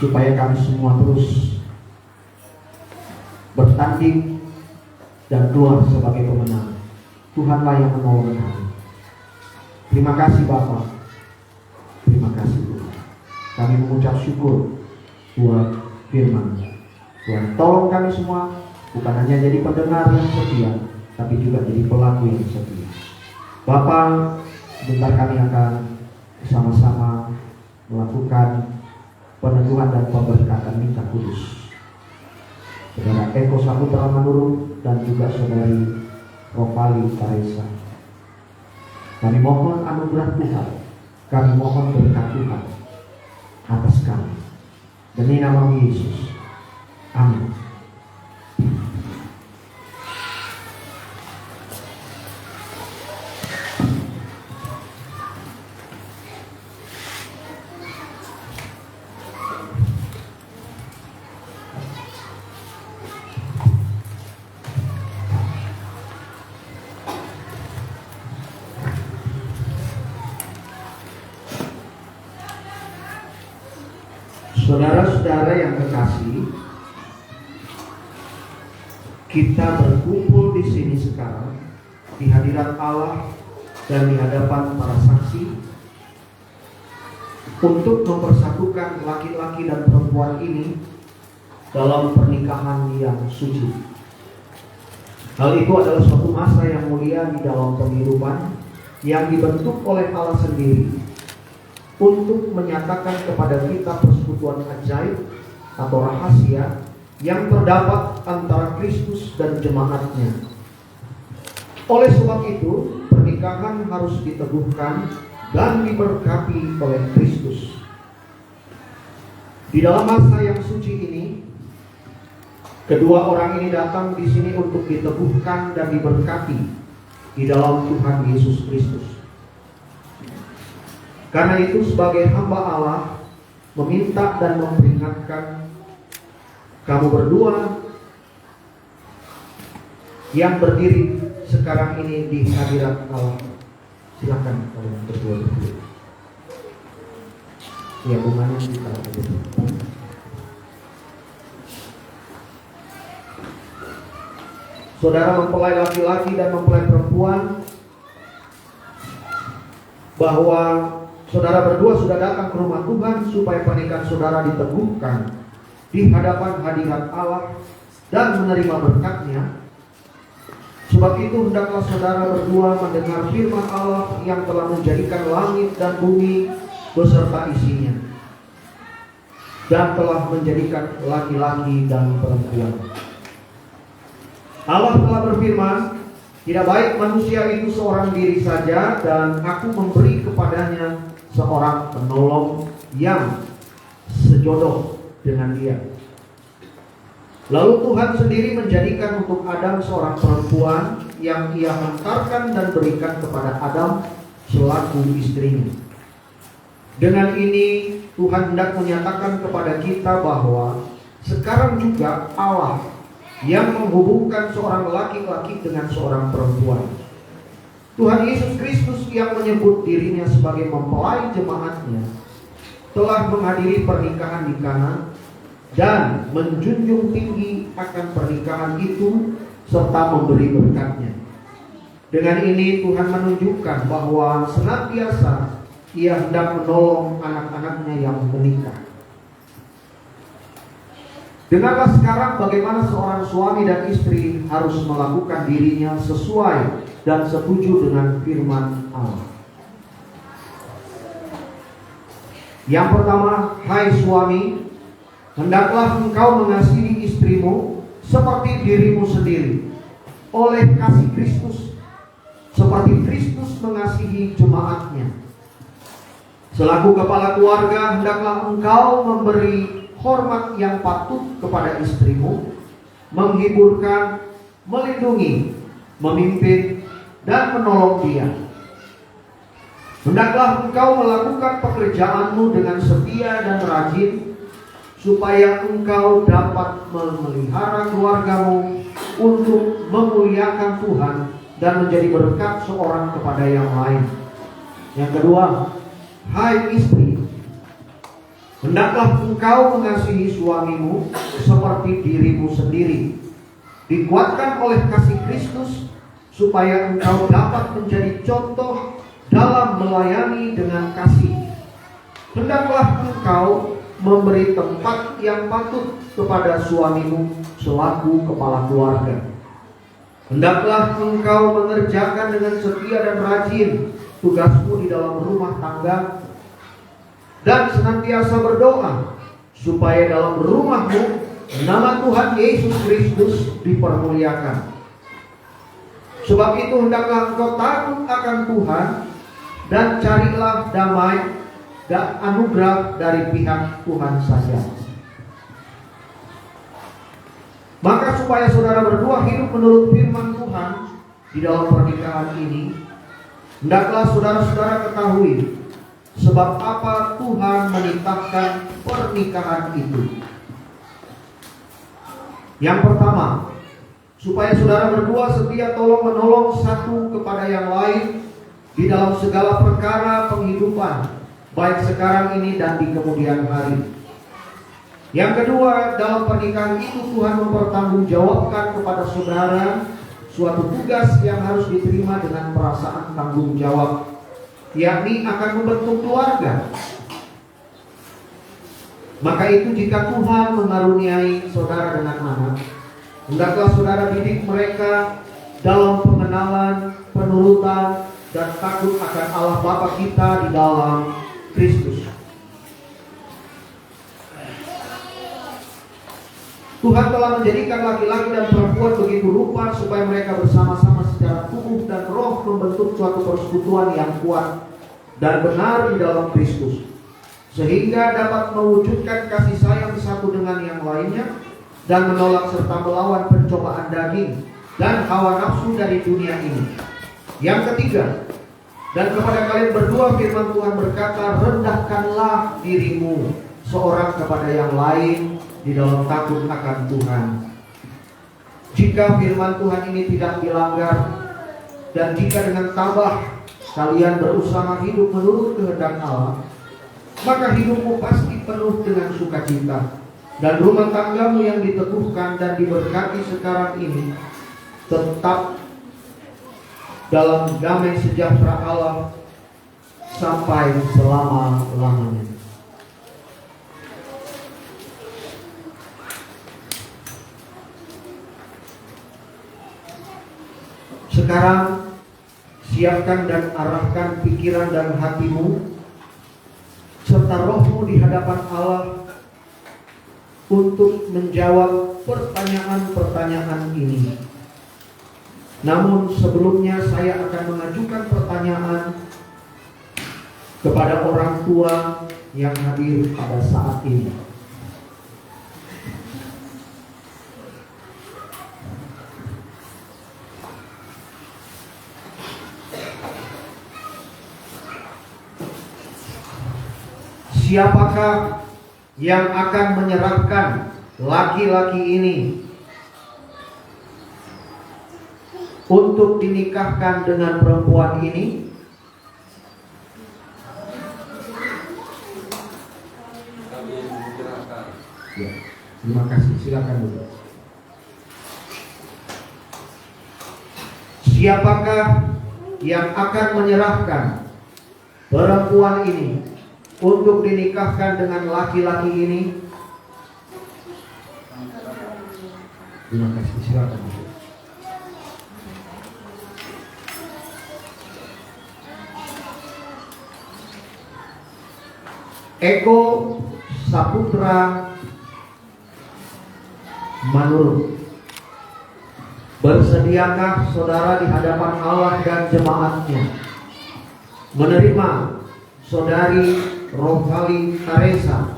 supaya kami semua terus bertanding dan keluar sebagai pemenang. Tuhanlah yang menolong kami. Terima kasih Bapa. Terima kasih Tuhan. Kami mengucap syukur buat firman. Tuhan tolong kami semua, bukan hanya jadi pendengar yang setia, tapi juga jadi pelaku yang setia. Bapa, sebentar kami akan bersama-sama melakukan peneguhan dan pemberkatan minta kudus. Saudara Eko Saputra Manurung dan juga saudari Ropali Teresa. Kami mohon anugerah Tuhan, kami mohon berkat Tuhan atas kami. Demi nama Yesus. Amin. Saudara-saudara yang kekasih, kita berkumpul di sini sekarang di hadirat Allah dan di hadapan para saksi untuk mempersatukan laki-laki dan perempuan ini dalam pernikahan yang suci. Hal itu adalah suatu masa yang mulia di dalam kehidupan yang dibentuk oleh Allah sendiri untuk menyatakan kepada kita persekutuan ajaib atau rahasia yang terdapat antara Kristus dan jemaatnya. Oleh sebab itu, pernikahan harus diteguhkan dan diberkati oleh Kristus. Di dalam masa yang suci ini, kedua orang ini datang di sini untuk diteguhkan dan diberkati di dalam Tuhan Yesus Kristus. Karena itu sebagai hamba Allah meminta dan memperingatkan kamu berdua yang berdiri sekarang ini di hadirat Allah. Silakan kalian berdua. Ya, bunganya kita berdua. Saudara mempelai laki-laki dan mempelai perempuan, bahwa saudara berdua sudah datang ke rumah Tuhan supaya pernikahan saudara diteguhkan di hadapan hadirat Allah dan menerima berkat-Nya. Sebab itu hendaklah saudara berdua mendengar firman Allah yang telah menjadikan langit dan bumi beserta isinya, dan telah menjadikan laki-laki dan perempuan. Allah telah berfirman, tidak baik manusia itu seorang diri saja, dan aku memberi kepadanya seorang penolong yang sejodoh dengan dia. Lalu Tuhan sendiri menjadikan untuk Adam seorang perempuan yang ia hantarkan dan berikan kepada Adam selaku istrinya. Dengan ini Tuhan hendak menyatakan kepada kita bahwa sekarang juga Allah yang menghubungkan seorang laki-laki dengan seorang perempuan. Tuhan Yesus Kristus yang menyebut dirinya sebagai mempelai jemaatnya telah menghadiri pernikahan di Kana dan menjunjung tinggi akan pernikahan itu serta memberi berkat-Nya. Dengan ini Tuhan menunjukkan bahwa senantiasa Ia hendak menolong anak-anaknya yang menikah. Dengarlah sekarang bagaimana seorang suami dan istri harus melakukan dirinya sesuai dan setuju dengan firman Allah. Yang pertama, hai suami, hendaklah engkau mengasihi istrimu seperti dirimu sendiri, oleh kasih Kristus, seperti Kristus mengasihi jemaatnya. Selaku kepala keluarga, hendaklah engkau memberi hormat yang patut kepada istrimu, menghiburkan, melindungi, memimpin, dan menolong dia. Hendaklah engkau melakukan pekerjaanmu dengan setia dan rajin, supaya engkau dapat memelihara keluargamu untuk memuliakan Tuhan dan menjadi berkat seorang kepada yang lain. Yang kedua, hai istri, Hendaklah engkau mengasihi suamimu seperti dirimu sendiri. Dikuatkan oleh kasih Kristus supaya engkau dapat menjadi contoh dalam melayani dengan kasih. Hendaklah engkau memberi tempat yang patut kepada suamimu selaku kepala keluarga. Hendaklah engkau mengerjakan dengan setia dan rajin tugasmu di dalam rumah tangga, dan senantiasa berdoa supaya dalam rumahmu nama Tuhan Yesus Kristus dipermuliakan. Sebab itu hendaklah engkau takut akan Tuhan dan carilah damai dan anugerah dari pihak Tuhan saja. Maka supaya saudara berdua hidup menurut firman Tuhan di dalam pernikahan ini, hendaklah saudara-saudara ketahui sebab apa Tuhan menitahkan pernikahan itu. Yang pertama, supaya saudara berdua setia tolong-menolong satu kepada yang lain di dalam segala perkara penghidupan, baik sekarang ini dan di kemudian hari. Yang kedua, dalam pernikahan itu Tuhan mempertanggungjawabkan kepada saudara suatu tugas yang harus diterima dengan perasaan tanggung jawab, yakni akan membentuk keluarga. Maka itu jika Tuhan mengaruniai saudara dengan anak, hendaklah saudara didik mereka dalam pengenalan, penurutan, dan takut akan Allah Bapa kita di dalam Kristus. Tuhan telah menjadikan laki-laki dan perempuan begitu rupa supaya mereka bersama-sama secara tubuh dan roh membentuk suatu persekutuan yang kuat dan benar di dalam Kristus, sehingga dapat mewujudkan kasih sayang satu dengan yang lainnya dan menolak serta melawan pencobaan daging dan hawa nafsu dari dunia ini. Yang ketiga, dan kepada kalian berdua firman Tuhan berkata, rendahkanlah dirimu seorang kepada yang lain di dalam takut akan Tuhan. Jika firman Tuhan ini tidak dilanggar, dan jika dengan tabah kalian berusaha hidup menurut kehendak Allah, maka hidupmu pasti penuh dengan sukacita, dan rumah tanggamu yang diteguhkan dan diberkati sekarang ini tetap dalam damai sejahtera Allah sampai selama-lamanya. Sekarang siapkan dan arahkan pikiran dan hatimu serta rohmu di hadapan Allah untuk menjawab pertanyaan-pertanyaan ini. Namun sebelumnya saya akan mengajukan pertanyaan kepada orang tua yang hadir pada saat ini. Siapakah yang akan menyerahkan laki-laki ini untuk dinikahkan dengan perempuan ini? Ya, terima kasih. Silakan dulu. Siapakah yang akan menyerahkan perempuan ini untuk dinikahkan dengan laki-laki ini? Terima kasih. Silakan. Eko Saputra Manurut. Bersediakah saudara di hadapan Allah dan jemaatnya menerima saudari Rohali Teresa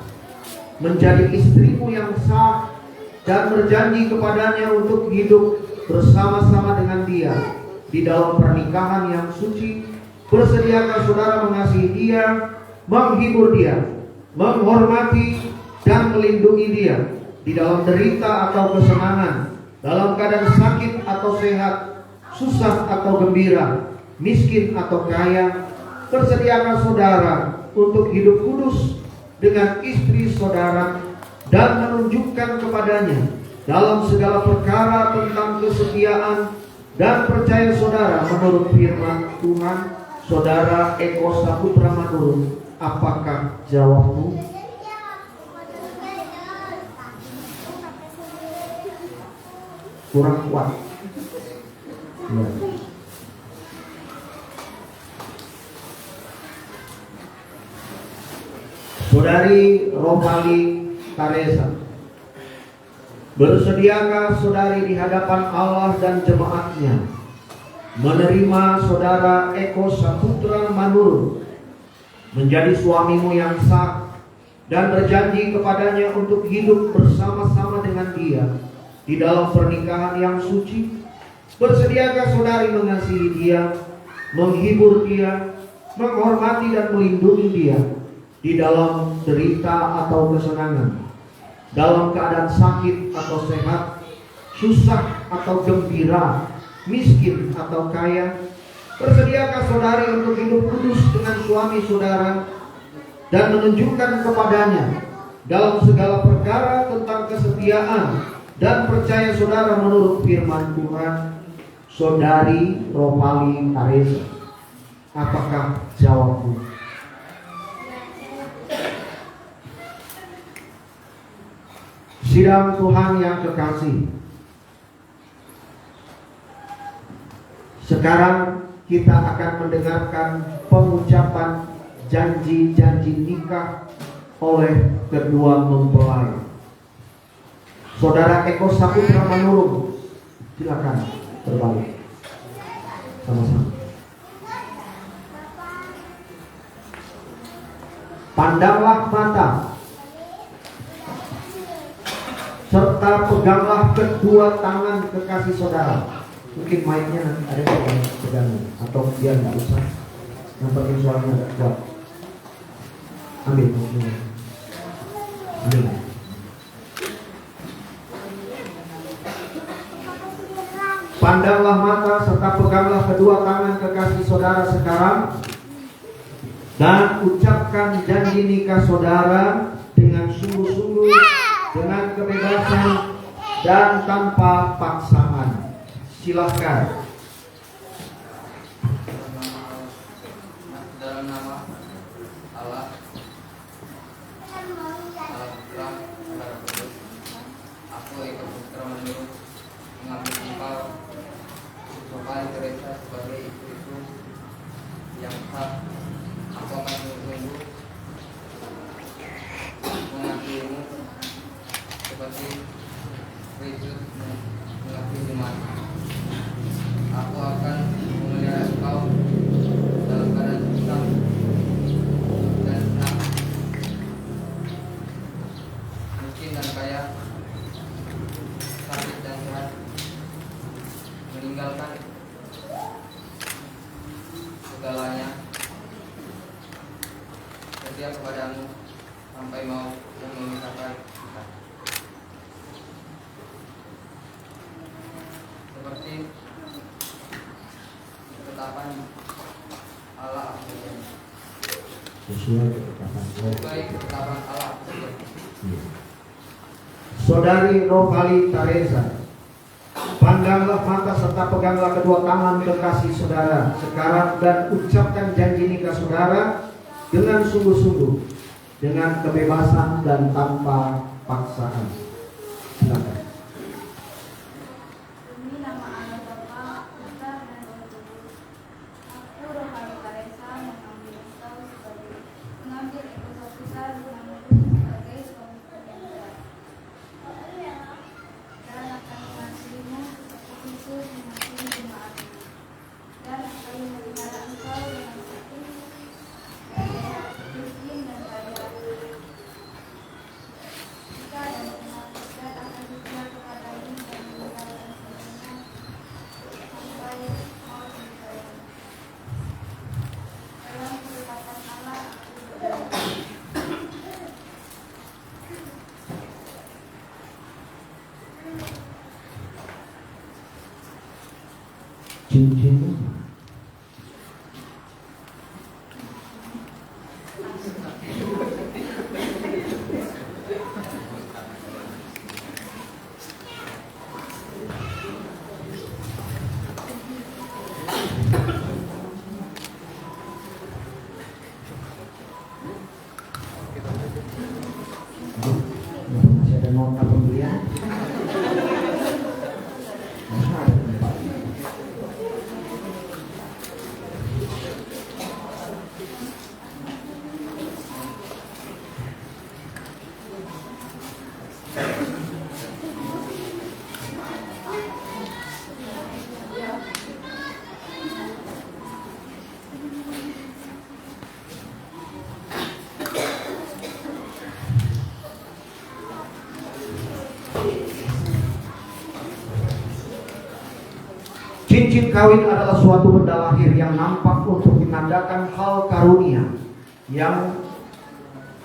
menjadi istrimu yang sah dan berjanji kepadanya untuk hidup bersama-sama dengan dia di dalam pernikahan yang suci? Bersediakah saudara mengasihi dia, menghibur dia, menghormati dan melindungi dia di dalam derita atau kesenangan, dalam keadaan sakit atau sehat, susah atau gembira, miskin atau kaya? Bersediakah saudara untuk hidup kudus dengan istri saudara dan menunjukkan kepadanya dalam segala perkara tentang kesetiaan dan percaya saudara menurut firman Tuhan, saudara Eko Saputra Manurung. Apakah jawabmu? Kurang kuat. Ya. Saudari Rohali Teresa, bersediakah saudari di hadapan Allah dan jemaatnya menerima saudara Eko Saputra Manurung menjadi suamimu yang sah dan berjanji kepadanya untuk hidup bersama-sama dengan dia di dalam pernikahan yang suci? Bersediakah saudari mengasihi dia, menghibur dia, menghormati dan melindungi dia di dalam derita atau kesenangan, dalam keadaan sakit atau sehat, susah atau gembira, miskin atau kaya? Bersediakah saudari untuk hidup kudus dengan suami saudara dan menunjukkan kepadanya dalam segala perkara tentang kesetiaan dan percaya saudara menurut firman Tuhan? Saudari Rohali Teresa, apakah jawabmu? Sidang Tuhan yang kekasih, sekarang kita akan mendengarkan pengucapan janji-janji nikah oleh kedua mempelai. Saudara Eko Saputra Manurung, silakan berbalik sama-sama. Pandanglah mata serta peganglah kedua tangan kekasih saudara. Mungkin mic-nya nanti ada yang pegang atau dia nggak usah. Yang penting suaranya agak kuat. Ambil. Pandanglah mata serta peganglah kedua tangan kekasih saudara sekarang dan ucapkan janji nikah saudara dengan sungguh-sungguh, dengan kebebasan dan tanpa paksaan. Silahkan. Dalam nama Allah, Allah Putra, Saudara Kudus, aku Eko Saputra Manurung mengambil sumpah Rohali Teresa sebagai istriku yang sah. Aku akan sungguh-sungguh mengasihimu seperti Kristus mengasihi jemaat. Aku akan memelihara engkau dalam keadaan susah dan senang, miskin dan kaya, sakit dan sehat, meninggalkan segalanya, setia kepadamu sampai mau memisahkan kita. Seperti ketetapan Allah Sesuai ketetapan Allah. Saudari Rohali Teresa, pandanglah mata serta peganglah kedua tangan kekasih saudara sekarang dan ucapkan janji nikah saudara dengan sungguh-sungguh, dengan kebebasan dan tanpa paksaan. Silakan. Demi nama Allah Bapa, Putra dan Roh Kudus, aku Rohali Teresa mengambil engkau sebagai mengambil Eko Saputra Manurung sebagai suami perempuan, dan akan mengasihimu seperti Kristus mengasihi jemaatnya, dan akan memelihara engkau dengan sakit, sehat, miskin dan kaya, jika dan senang, dan akan setia kepadamu dan meninggalkan semuanya sampai maut menyertai. Dalam ketetapan Allah aku berjanji. Cincin. nota pembelian. Masa ada tempat. Cincin kawin adalah suatu benda lahir yang nampak untuk menandakan hal karunia yang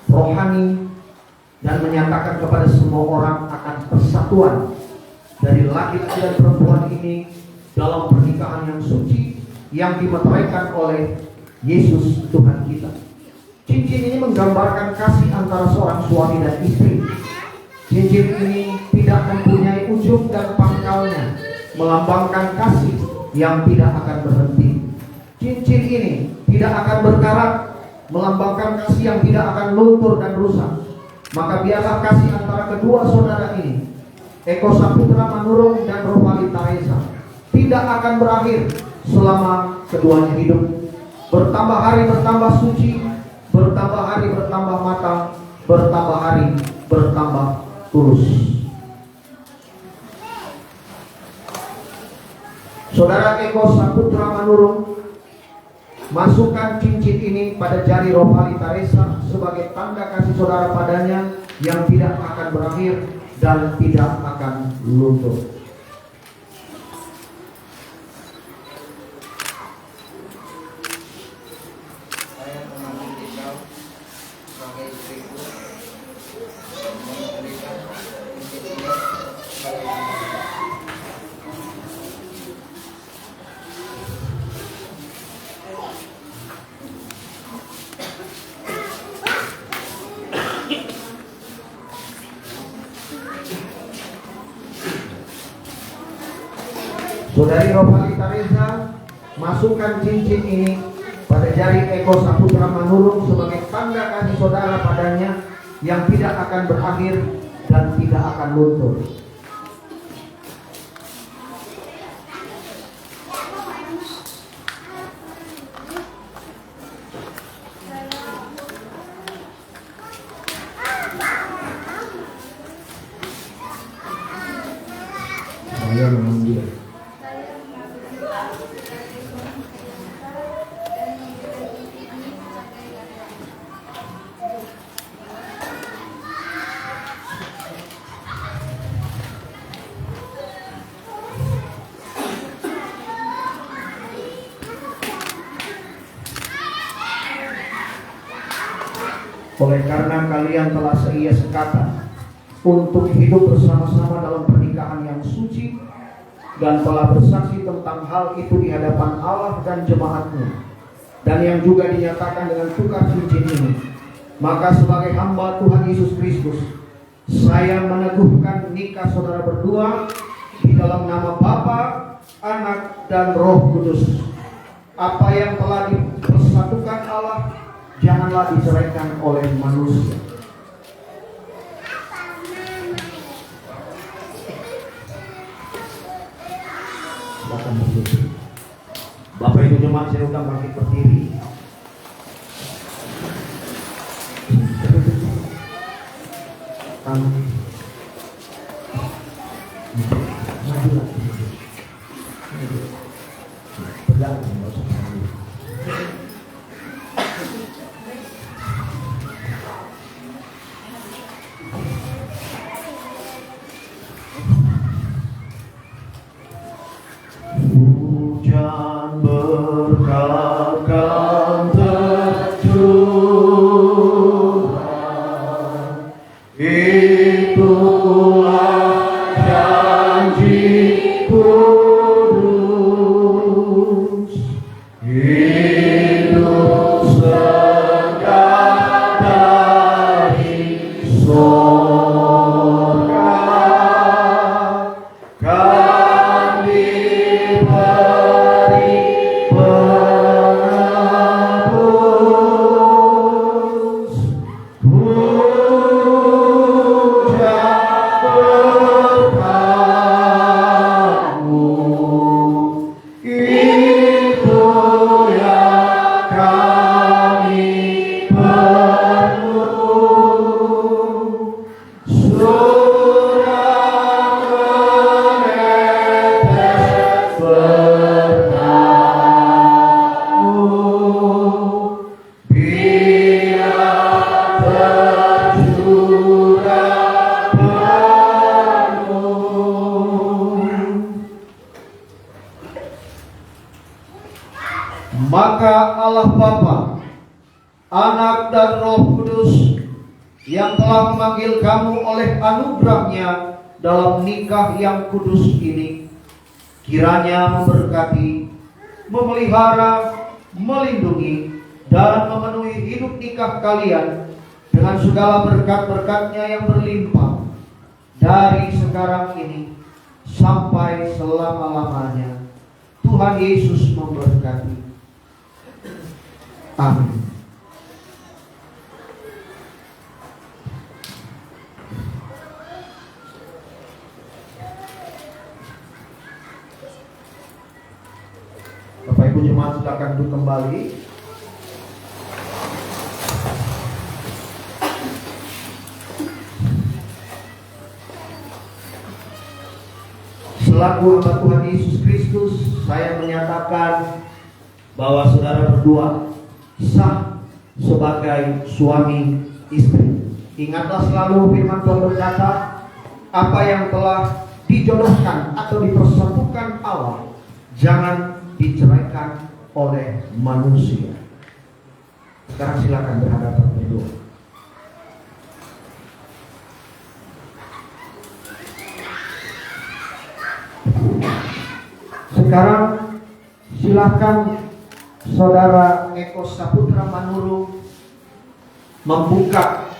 rohani dan menyatakan kepada semua orang akan persatuan dari laki-laki dan perempuan ini dalam pernikahan yang suci yang dimeteraikan oleh Yesus Tuhan kita. Cincin ini menggambarkan kasih antara seorang suami dan istri. Cincin ini tidak mempunyai ujung dan pangkalnya, melambangkan kasih yang tidak akan berhenti. Cincin ini tidak akan berkarat, melambangkan kasih yang tidak akan luntur dan rusak. Maka biarlah kasih antara kedua saudara ini, Eko Saputra Manurung dan Rohali Taresa, tidak akan berakhir selama keduanya hidup. Bertambah hari bertambah suci, bertambah hari bertambah matang, bertambah hari bertambah tulus. Saudara Eko Saputra Manurung, masukkan cincin ini pada jari Rohali Taresa sebagai tanda kasih saudara padanya yang tidak akan berakhir dan tidak akan luntur. Saya mengambil engkau sebagai istriku, memberikan cincin ini sebagai tanda. Saudari Rohali Taresa, masukkan cincin ini pada jari Eko Saputra Manurung sebagai tanda kasih saudara padanya yang tidak akan berakhir dan tidak akan luntur. Saya mengambil oleh karena kalian telah seia sekata untuk hidup bersama-sama dalam pernikahan yang suci dan telah bersaksi tentang hal itu di hadapan Allah dan jemaatnya, dan yang juga dinyatakan dengan tukar cincin ini, maka sebagai hamba Tuhan Yesus Kristus, saya meneguhkan nikah saudara berdua di dalam nama Bapa, Anak, dan Roh Kudus. Apa yang telah dipersatukan Allah, janganlah diceraikan oleh manusia. Silakan berdiri. Bapak Ibu jemaat, saya undang bangkit berdiri. Tangan. Maju lagi. Pegang, nggak usah sambil. Hujan berkat kan tercurah, itulah janji kudus, hidup segar dari sorga, kan diberi penebus. Hujan Allah Bapa, Anak dan Roh Kudus yang telah memanggil kamu oleh anugerahnya dalam nikah yang kudus ini, kiranya memberkati, memelihara, melindungi, dan memenuhi hidup nikah kalian dengan segala berkat-berkatnya yang berlimpah dari sekarang ini sampai selama-lamanya. Tuhan Yesus memberkati. Amin. Bapak Ibu jemaat silakan duduk kembali. Selaku hamba Tuhan Yesus Kristus, saya menyatakan bahwa saudara berdua sah sebagai suami istri. Ingatlah selalu firman Tuhan berkata, apa yang telah dijodohkan atau dipersatukan Allah, jangan diceraikan oleh manusia. Sekarang silakan berhadapan berdua. Sekarang silakan Saudara Eko Saputra Manurung membuka.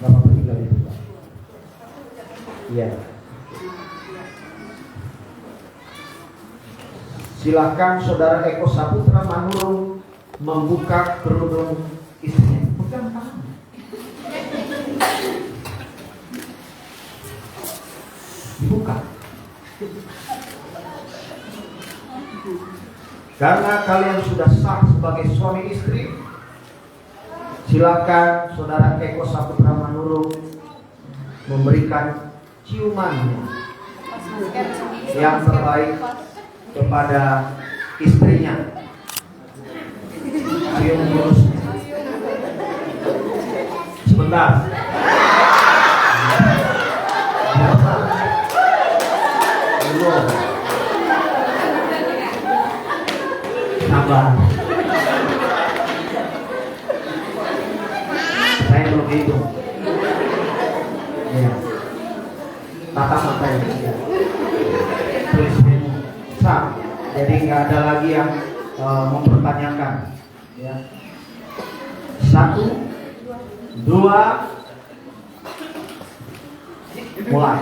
Bapak tinggal dibuka. Iya. Silakan Saudara Eko Saputra Manurung membuka kerudung istrinya. Pegang tangan. Dibuka. Karena kalian sudah sah sebagai suami istri, silakan Saudara Eko Saputra Manurung memberikan ciumannya yang terbaik kepada istrinya. Cium terus. Sebentar. Sabar. Saya belum hitung. Ya. Tatap mata ya. Tulis menu. Sah. Jadi nggak ada lagi yang mempertanyakan. Ya. 1, 2, mulai.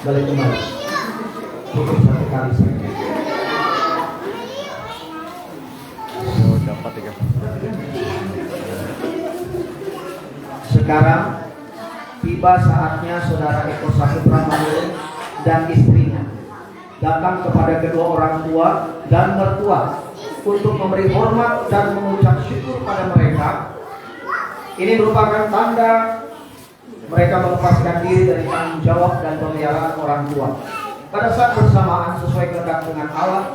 Balik kembali. Cukup 1 kali saja. Sekarang tiba saatnya Saudara Eko Saputra Manurung dan istrinya datang kepada kedua orang tua dan mertua untuk memberi hormat dan mengucap syukur pada mereka. Ini merupakan tanda mereka melepaskan diri dari tanggung jawab dan pemeliharaan orang tua. Pada saat bersamaan sesuai kehendak dengan Allah,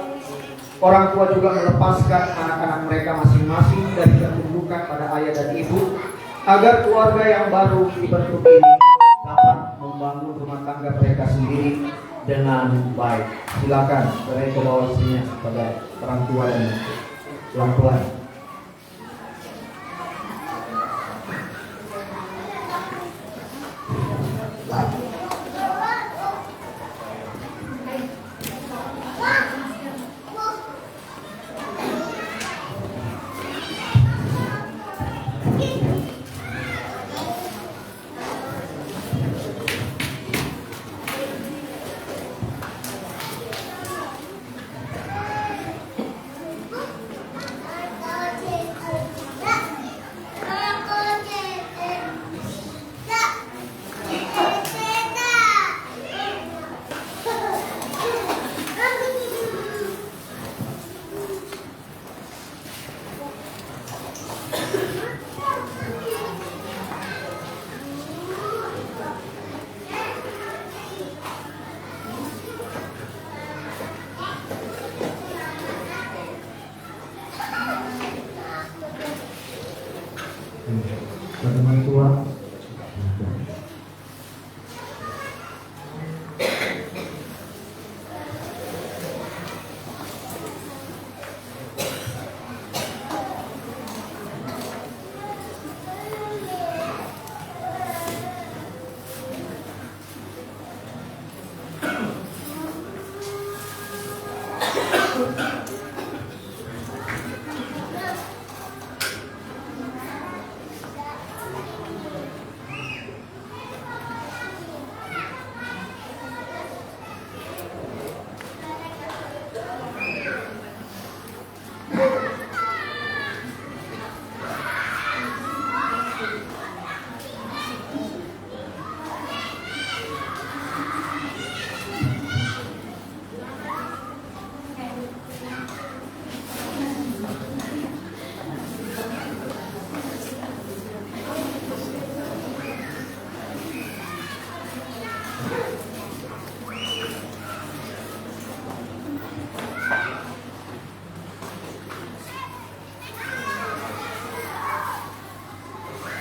orang tua juga melepaskan anak-anak mereka masing-masing dari ketundukan pada ayah dan ibu, agar keluarga yang baru dibentuk ini dapat membangun rumah tangga mereka sendiri dengan baik. Silakan dari ke bawah istrinya kepada orang tua dan pelan-pelan. tua.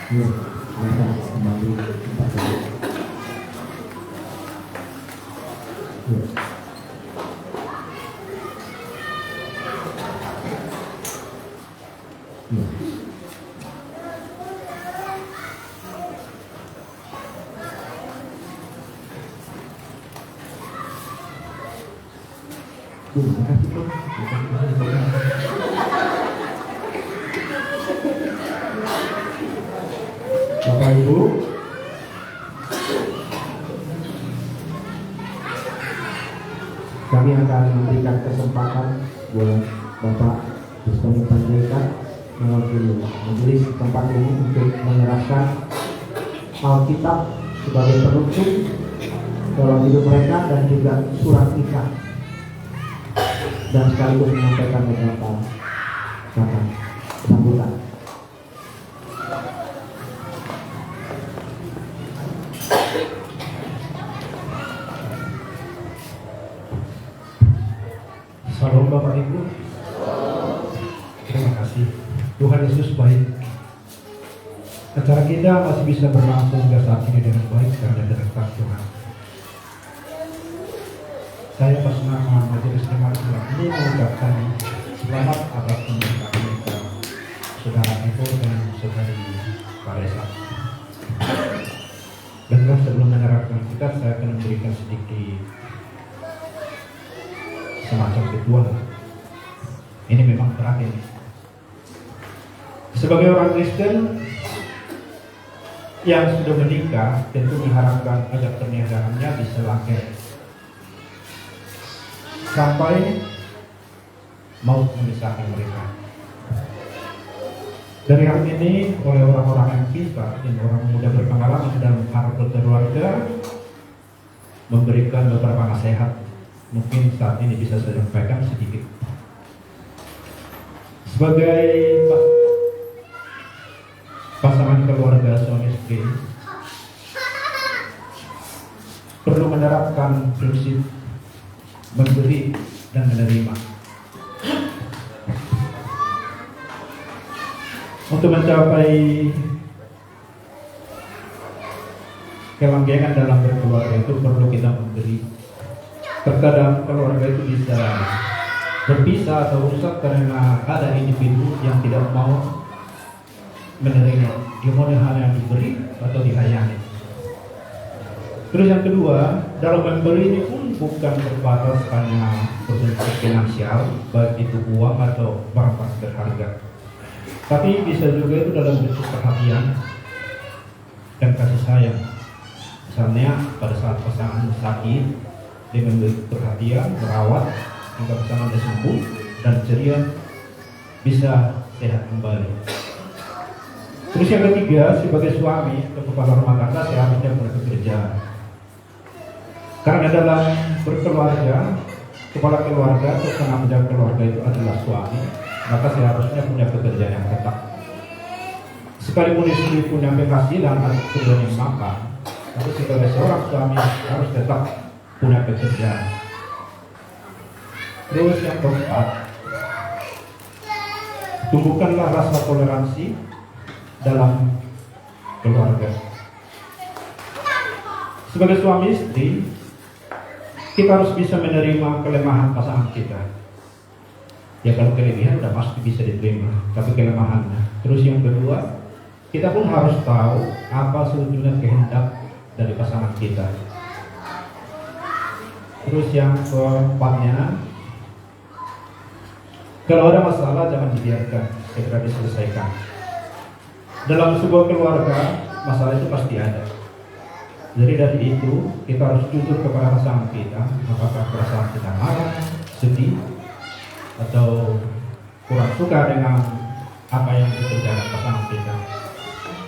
Ya, kita kembali tempat dulu. Ya. Ya. Terima kasih, Pak. Bapak Ibu, kami akan memberikan kesempatan buat Bapak Gustoni Panjaitan mewakili majelis tempat ini untuk menyerahkan Alkitab sebagai penutup dalam hidup mereka dan juga surat nikah, dan sekaligus menyampaikan beberapa kata sambutan. Salam Bapak Ibu. Terima kasih. Tuhan Yesus baik. Acara kita masih bisa berlangsung hingga saat ini dengan baik karena berkat Tuhan. Saya atas nama Majelis Jemaat Islam ini mengucapkan selamat atas pernikahan kita, Saudara Eko dan Saudari Paresa. Dan sebelum menyerahkan kita, saya akan memberikan sedikit semacam ritual. Ini memang berat ini. Sebagai orang Kristen yang sudah menikah, tentu mengharapkan agar pernikahannya bisa langgeng sampai maut memisahkan mereka. Dari hal ini, oleh orang-orang yang pintar dan orang muda berpengalaman dalam hal berkeluarga, memberikan beberapa nasihat. Mungkin saat ini bisa saya sampaikan sedikit. Sebagai pasangan keluarga suami istri, perlu menerapkan prinsip memberi dan menerima. Untuk mencapai kelanggengan dalam berkeluarga itu perlu kita memberi. Terkadang keluarga itu bisa berpisah atau rusak karena ada individu yang tidak mau menerima. Dia mau hanya diberi atau dilayani. Terus yang kedua, dalam memberi ini pun bukan terbatas hanya berbentuk finansial, baik itu uang atau barang berharga, tapi bisa juga itu dalam bentuk perhatian dan kasih sayang. Misalnya pada saat pasangan sakit, dia memberi perhatian, merawat hingga pasangan sembuh dan ceria bisa sehat kembali. Terus yang ketiga, sebagai suami atau kepala rumah tangga seharusnya bekerja. Karena dalam berkeluarga, kepala keluarga atau penanggung keluarga itu adalah suami, maka seharusnya punya pekerjaan yang tetap. Sekalipun istri punya penghasilan atau pekerjaan yang mapan, tapi sebagai seorang suami harus tetap punya pekerjaan. Terus yang keempat, tumbuhkanlah rasa toleransi dalam keluarga. Sebagai suami istri, kita harus bisa menerima kelemahan pasangan kita. Ya kalau kelebihan udah pasti bisa diterima, tapi kelemahannya. Terus yang kedua, kita pun harus tahu apa sebetulnya kehendak dari pasangan kita. Terus yang keempatnya, kalau ada masalah jangan dibiarkan, segera diselesaikan. Dalam sebuah keluarga, masalah itu pasti ada. Jadi dari itu kita harus jujur kepada pasangan kita, apakah perasaan kita marah, sedih, atau kurang suka dengan apa yang dikerjakan pasangan kita.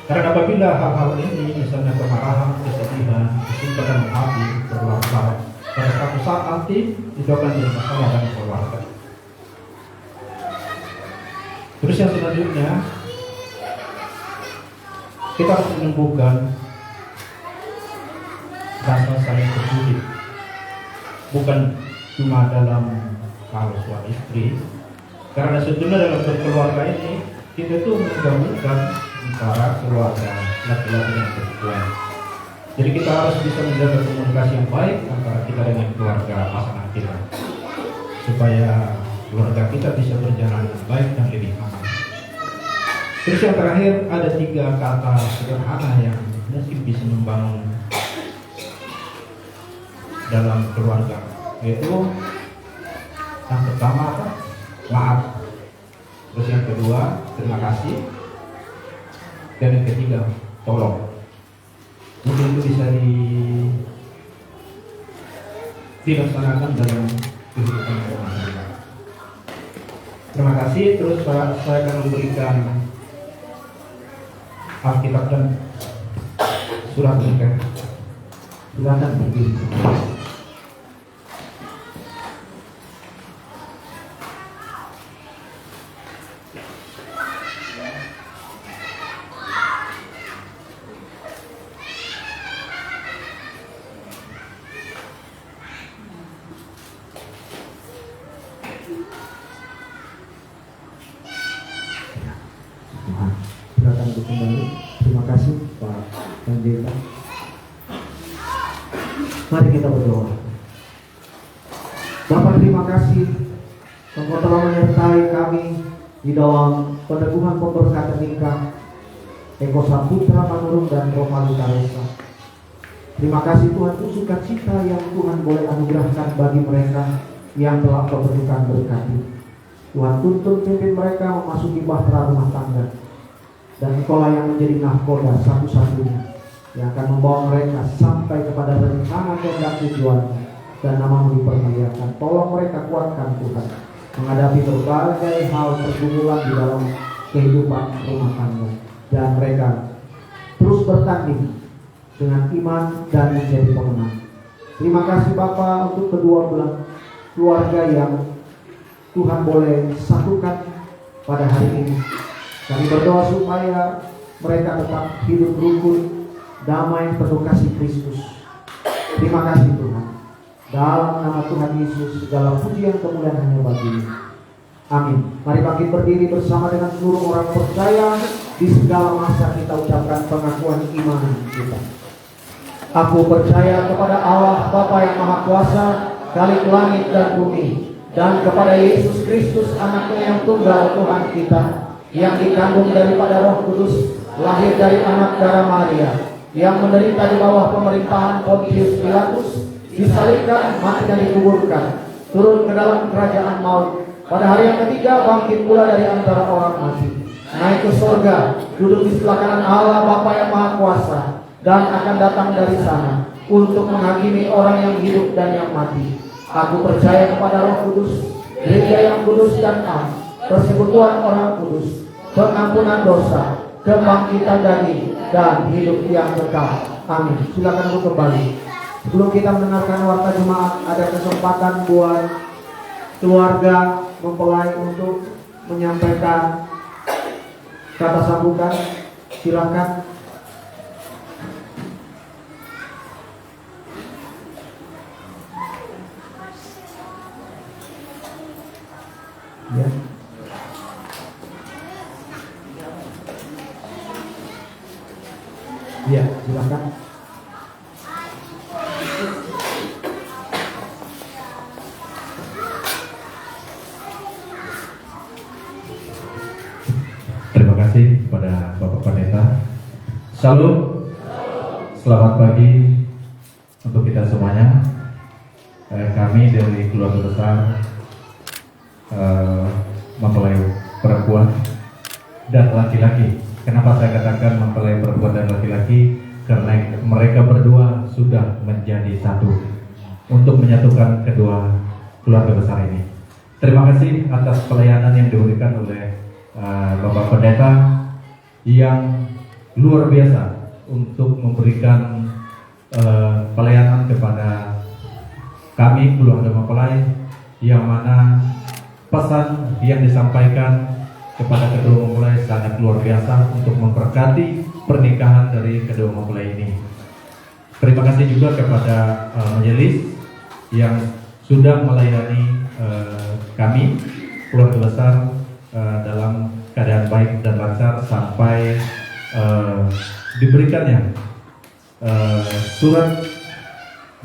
Karena apabila hal-hal ini, misalnya kemarahan, kesedihan, kesimpulan hati, berlarut-larut, pada suatu saat nanti itu akan jadi masalah dalam keluarga. Terus yang selanjutnya, kita harus menyembuhkan rasa saling terpuji, bukan cuma dalam hal suami istri, karena sebetulnya dalam berkeluarga ini kita itu menggabungkan antara keluarga laki-laki dan perempuan. Jadi kita harus bisa menjaga komunikasi yang baik antara kita dengan keluarga pasangan kita, supaya keluarga kita bisa berjalan dengan baik dan lebih aman. Terus yang terakhir, ada 3 kata sederhana yang mungkin bisa membangun dalam keluarga, yaitu yang pertama apa? Maaf. Terus yang kedua, terima kasih. Dan yang ketiga, tolong. Mungkin itu bisa dilaksanakan dalam kehidupan rumah tangga. Terima kasih. Terus saya akan memberikan Alkitab dan surat nikah. Silakan berdiri. Silakan kembali. Terima kasih Pak Pendeta. Mari kita berdoa. Bapak, terima kasih Engkau telah menyertai kami di dalam peneguhan pemberkatan nikah Eko Saputra Manurung dan Romalu Taresa. Terima kasih Tuhan untuk sukacita yang Tuhan boleh anugerahkan bagi mereka yang telah Kau berikan berkati. Tuhan tuntun pimpin mereka memasuki bahtera rumah tangga, dan Engkaulah yang menjadi nahkoda satu-satunya yang akan membawa mereka sampai kepada rencana kehendak tujuannya dan namamu dipermuliakan. Tolong mereka kuatkan Tuhan menghadapi berbagai hal pergumulan di dalam kehidupan rumah tangga, dan mereka terus bertanding dengan iman dan menjadi pemenang. Terima kasih Bapa untuk kedua belah keluarga yang Tuhan boleh satukan pada hari ini. Kami berdoa supaya mereka tetap hidup rukun, damai, penuh kasih Kristus. Terima kasih Tuhan. Dalam nama Tuhan Yesus segala pujian kemuliaan hanya bagi-Mu. Amin. Mari bangkit berdiri bersama dengan seluruh orang percaya. Di segala masa kita ucapkan pengakuan iman kita. Aku percaya kepada Allah Bapa yang Maha Kuasa, Khalik langit dan bumi, dan kepada Yesus Kristus Anaknya yang tunggal Tuhan kita, yang dikandung daripada Roh Kudus, lahir dari anak darah Maria, yang menderita di bawah pemerintahan Pontius Pilatus, disalibkan, mati dan dikuburkan, turun ke dalam kerajaan maut, pada hari yang ketiga bangkit pula dari antara orang mati, naik ke surga, duduk di sebelah kanan Allah Bapa yang Maha Kuasa, dan akan datang dari sana untuk menghakimi orang yang hidup dan yang mati. Aku percaya kepada Roh Kudus, Gereja yang kudus dan am, persekutuan orang kudus, pengampunan dosa, kebangkitan daging, dan hidup yang kekal. Amin. Silakan untuk kembali. Sebelum kita mendengarkan warta jemaat, ada kesempatan buat keluarga mempelai untuk menyampaikan kata sambutan. Silakan. Ya. Silakan. Terima kasih kepada Bapak Pendeta. Salam. Selamat pagi untuk kita semuanya. Kami dari keluarga besar mempelai perempuan dan laki-laki. Kenapa saya katakan mempelai perempuan dan laki-laki? Karena mereka berdua sudah menjadi satu untuk menyatukan kedua keluarga besar ini. Terima kasih atas pelayanan yang diberikan oleh Bapak Pendeta yang luar biasa untuk memberikan pelayanan kepada kami keluarga mempelai, yang mana pesan yang disampaikan kepada kedua mempelai sangat luar biasa untuk memberkati pernikahan dari kedua mempelai ini. Terima kasih juga kepada majelis yang sudah melayani kami keluarga besar dalam keadaan baik dan lancar sampai diberikannya surat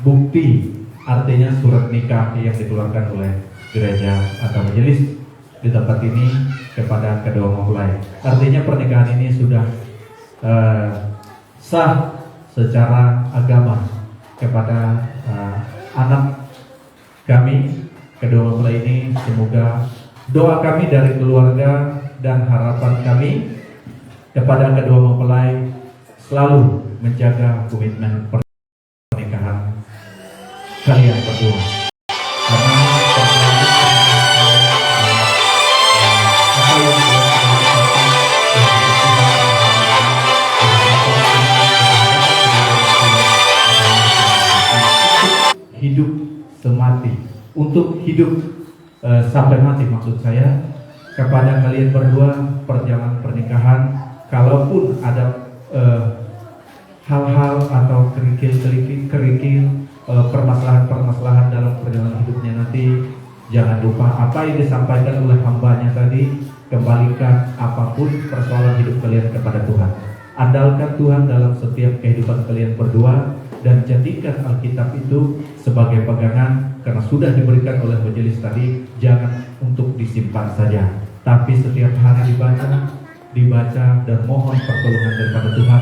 bukti, artinya surat nikah yang dikeluarkan oleh gereja atau majelis di tempat ini kepada kedua mempelai. Artinya pernikahan ini sudah sah secara agama kepada anak kami kedua mempelai ini. Semoga doa kami dari keluarga dan harapan kami kepada kedua mempelai selalu menjaga komitmen pernikahan kalian berdua. Karena hidup semati, untuk hidup sampai mati maksud saya. Kepada kalian berdua, perjalanan pernikahan, kalaupun ada hal-hal atau kerikil permasalahan-permasalahan dalam perjalanan hidupnya nanti, jangan lupa apa yang disampaikan oleh hambanya tadi, kembalikan apapun persoalan hidup kalian kepada Tuhan. Andalkan Tuhan dalam setiap kehidupan kalian berdua, dan jadikan Alkitab itu sebagai pegangan, karena sudah diberikan oleh majelis tadi. Jangan untuk disimpan saja, tapi setiap hari dibaca dan mohon pertolongan daripada Tuhan